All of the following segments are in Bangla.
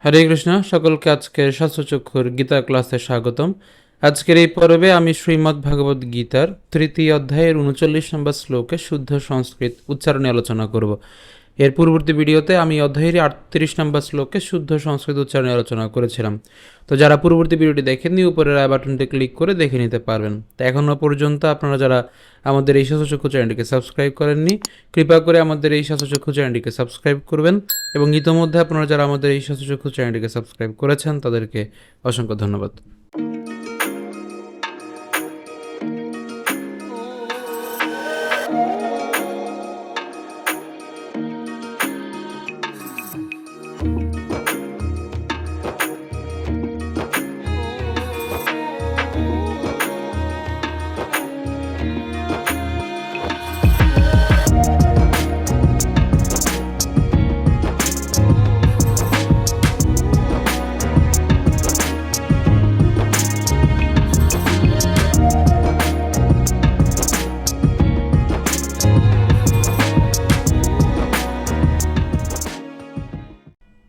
হরে কৃষ্ণ, সকলকে আজকের শাস্ত্রচক্ষুর গীতা ক্লাসে স্বাগতম। আজকের এই পর্বে আমি শ্রীমদ্ ভাগবত গীতার ৩য় অধ্যায়ের ৩৯ নম্বর শ্লোকে শুদ্ধ সংস্কৃত উচ্চারণে আলোচনা করব। এর পূর্ববর্তী ভিডিওতে আমি অধ্যায়ের ৩৮ নম্বর শ্লোকে শুদ্ধ সংস্কৃত উচ্চারণে আলোচনা করেছিলাম। তো যারা পূর্ববর্তী ভিডিওটি দেখেননি, উপরের আই বাটনটি ক্লিক করে দেখে নিতে পারবেন। তো এখনও পর্যন্ত আপনারা যারা আমাদের এই শাস্ত্রচক্ষু চ্যানেলটিকে সাবস্ক্রাইব করেননি, কৃপা করে আমাদের এই শাস্ত্রচক্ষু চ্যানেলটিকে সাবস্ক্রাইব করবেন। এবং ইতোমধ্যে আপনারা যারা আমাদের এই শাস্ত্রচক্ষু চ্যানেলটিকে সাবস্ক্রাইব করেছেন তাদেরকে অসংখ্য ধন্যবাদ।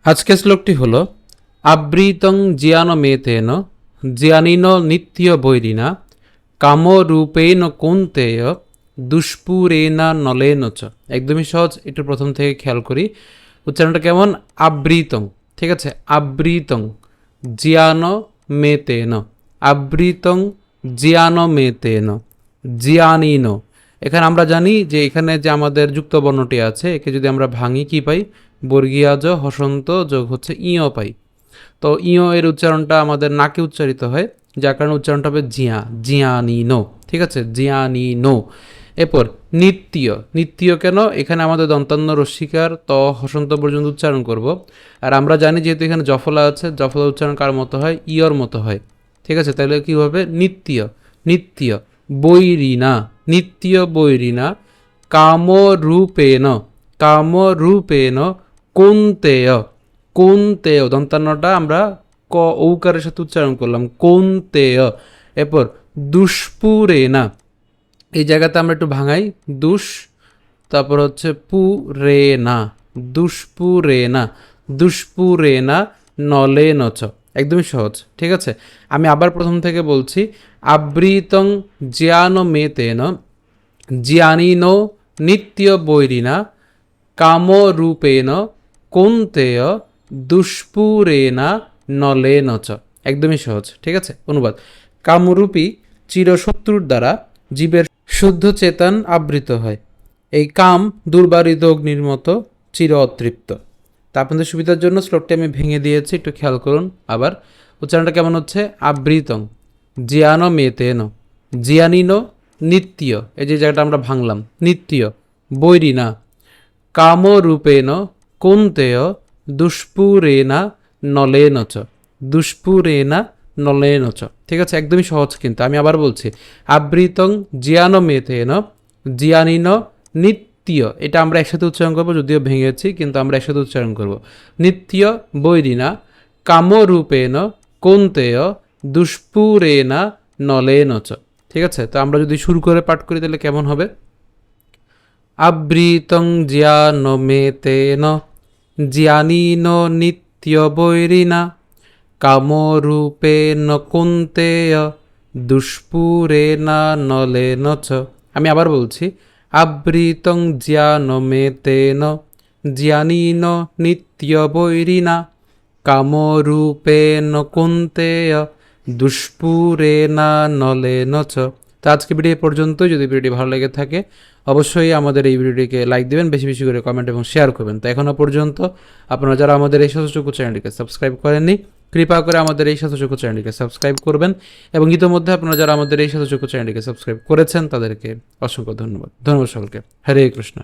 আজকের শ্লোকটি হল আবৃতং জিয়ানমেতেন জিয়ানিন নিত্য বৈরিনা কামরূপেণ কৌন্তেয় দুষ্পুরেনা নলেন চ। একদমই সহজ, একটু প্রথম থেকে খেয়াল করি উচ্চারণটা কেমন। আবৃতং, ঠিক আছে, আবৃতং জিয়ানমেতেন, আবৃতং জিয়ানমেতেন জিয়ানিন। এখানে আমরা জানি যে এখানে যে আমাদের যুক্ত বর্ণটি আছে, একে যদি আমরা ভাঙি কি পাই? বর্গীয় জ হসন্ত যোগ হচ্ছে ইয় পাই। তো ইয় এর উচ্চারণটা আমাদের নাকে উচ্চারিত হয়, যার কারণে উচ্চারণটা হবে জিয়া, জিয়ানি নো, ঠিক আছে, জিয়ানি নো। এরপর নিত্য, নিত্য কেন? এখানে আমাদের দন্তান্ন রস্বীকার ত হসন্ত পর্যন্ত উচ্চারণ করব। আর আমরা জানি যেহেতু এখানে জফলা আছে, জফলা উচ্চারণ কার মতো হয়? ইয়র মতো হয়, ঠিক আছে। তাহলে কী হবে? নিত্য, নিত্য বৈরিনা, নিত্য বৈরিনা কামরূপেণ, কামরূপেণ কৌন্তেয়, কৌন্তেয় দন্তান্নটা আমরা ক ঔকারের সাথে উচ্চারণ করলাম, কৌন্তেয়। এরপর দুষ্পুরেনা, এই জায়গাতে আমরা একটু ভাঙাই, দুষ তারপর হচ্ছে পুরেনা, দুষ্পুরেনা, দুষ্পুরেনা নলেন চ। একদমই সহজ, ঠিক আছে। আমি আবার প্রথম থেকে বলছি, আবৃতং জ্ঞানমেতেন জ্ঞানিন নিত্য বৈরিনা কামরূপেণ কৌন্তেয় দুষ্পুরেনা নলেন চ। একদমই সহজ, ঠিক আছে। অনুবাদ: কামরূপী চিরশত্রুর দ্বারা জীবের শুদ্ধ চেতন আবৃত হয়। এই কাম দুর্বারিত অগ্নির মতো চির অতৃপ্ত। তা আপনাদের সুবিধার জন্য শ্লোকটি আমি ভেঙে দিয়েছি, একটু খেয়াল করুন। আবার উচ্চারণটা কেমন হচ্ছে? আবৃতং জ্ঞানমেতেন জ্ঞানিন নিত্য, এই যে জায়গাটা আমরা ভাঙলাম, নিত্য বৈরিনা কামরূপেণ কৌন্তেয় দুষ্পুরেনা নলেন চ, দুষ্পুরেনা নলেন চ, ঠিক আছে। একদমই সহজ কিন্তু। আমি আবার বলছি, আবৃতং জ্ঞানমেতেন জ্ঞানিন নিত্য, এটা আমরা একসাথে উচ্চারণ করবো, যদিও ভেঙেছি কিন্তু আমরা একসাথে উচ্চারণ করব। নিত্য বৈরিনা কামরূপেণ কৌন্তেয় দুষ্পুরেনা নলেন চ, ঠিক আছে। তো আমরা যদি শুরু করে পাঠ করি তাহলে কেমন হবে? আবৃতং জ্ঞানমেতেন জ্ঞানিন নিত্য বৈরিনা কামরূপেণ কৌন্তেয় দুষ্পুরেনা নলেন চ। আমি আবার বলছি, আবৃতং জ্ঞানমেতেন জ্ঞানিন নিত্য বৈরিনা কামরূপেণ কৌন্তেয় দুষ্পুরেনা নলেন চ। তো আজকে ভিডিও পর্যন্ত। যদি ভিডিওটি ভালো লেগে থাকে অবশ্যই আমাদের এই ভিডিওটিকে লাইক দেবেন, বেশি বেশি করে কমেন্ট এবং শেয়ার করবেন। তো এখনও পর্যন্ত আপনারা যারা আমাদের এই শাস্ত্রচক্ষু চ্যানেলটিকে সাবস্ক্রাইব করেননি, কৃপা করে আমাদের এই শাস্ত্রচক্ষু চ্যানেলটিকে সাবস্ক্রাইব করবেন। এবং ইতোমধ্যে আপনারা যারা আমাদের এই শাস্ত্রচক্ষু চ্যানেলটিকে সাবস্ক্রাইব করেছেন তাদেরকে অসংখ্য ধন্যবাদ। ধন্যবাদ সকলকে। হরে কৃষ্ণ।